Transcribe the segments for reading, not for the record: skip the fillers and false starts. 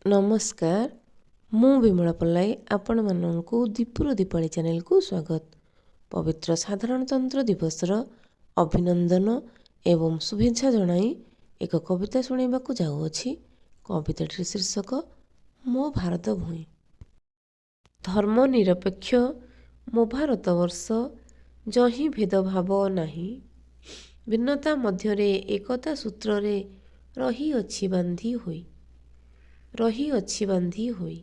नमस्कार मु विमला पल्लाई आपण माननकु दीपुर दीपावली चैनल को स्वागत। पवित्र साधारणतंत्र दिवस अभिनंदन एवं शुभेच्छा जनाई एक कविता शुणाइबाकु जाउअछि। कविताटिर शीर्षक मो भारत भूमि। धर्मनिरपेक्ष मो भारतवर्ष जहि भेदभाव नाही, भिन्नता मध्यरे एकता सूत्ररे रहिअछि बांधी होई।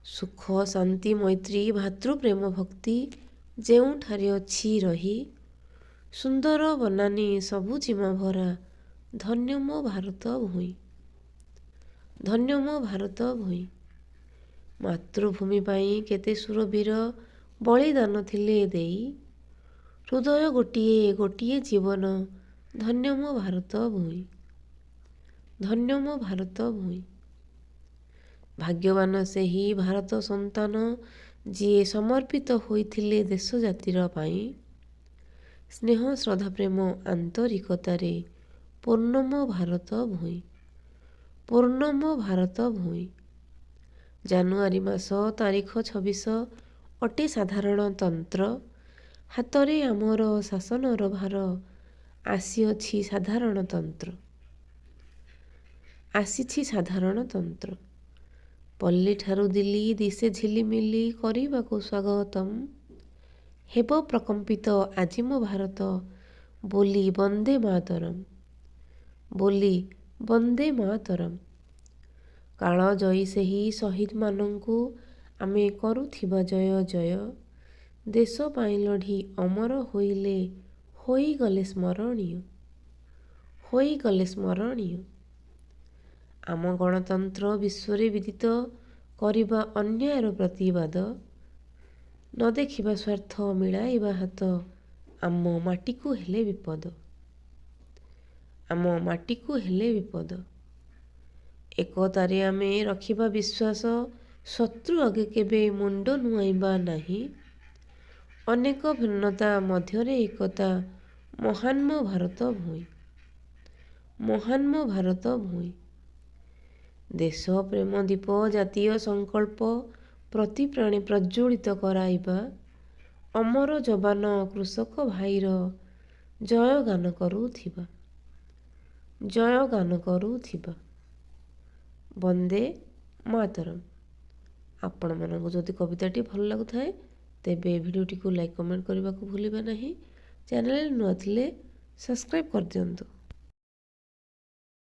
सुख शांति मैत्री भातृप्रेम भक्ति जेउठारे अछि रही, सुंदर बनानी सबुजिमा भरा धन्य मो भारत भूमि। धन्य मो भारत भूमि। मातृभूमि पाई केते सुरवीर बलिदान थिले देई, हृदय गोटिए गोटिए जीवन धन्य मो भारत भूमि। धन्य मो भारत भूमि। भाग्यवान सेही भारत संतान जिए समर्पित होइथिले देश जातिर पाई। स्नेह श्रद्धा प्रेम आंतरिकतारे पूर्ण मो भारत भूमि। पूर्ण मो भारत भूमि। जानुआरी मास तारीख 26 अटे साधारणतंत्र। हातरे आमर शासनर भार आसीअछि साधारणतंत्र। आसीछि साधारणतंत्र। पल्ली ठारू दिल्ली दिशे झिलिमिली करिबाकु स्वागतम। हेब प्रकंपित आजि मो भारत बोली वंदे मातरम। बोली वंदे मातरम। काल जयी सेही शहीद मानंकु आमे करुथिबा जय जय। देश पाई लढ़ी अमर होइले होई गले स्मरणीय। होई गले स्मरणीय। आम गणतंत्र विश्वरे विदित करिबा अन्यायर प्रतिवाद। न देखिबा स्वार्थ मिलाइबा हाथ आम माटीकु हेले विपद। आम माटीकु हेले विपद। एकतारे आमे रखिबा विश्वास, शत्रु आगे केबे मुंड नुआइबा नाही। अनेक भिन्नता मध्यरे एकता महान मो भारत भूमि। महान मो भारत भूमि। देश प्रेम दीप जातीय संकल्प प्रति प्राणी प्रज्वलित कराइबा। अमर जवान कृषक भाईर जय गान करुथिबा। जय गान करुथिबा। वंदे मातरम। आपण मानकु जदि कविताटी भल लागुथाए तेबे भिडियोटी को लाइक कमेंट करने को भूलिबा नहीं। चैनल नुआ थिले सब्सक्राइब कर दियंतु।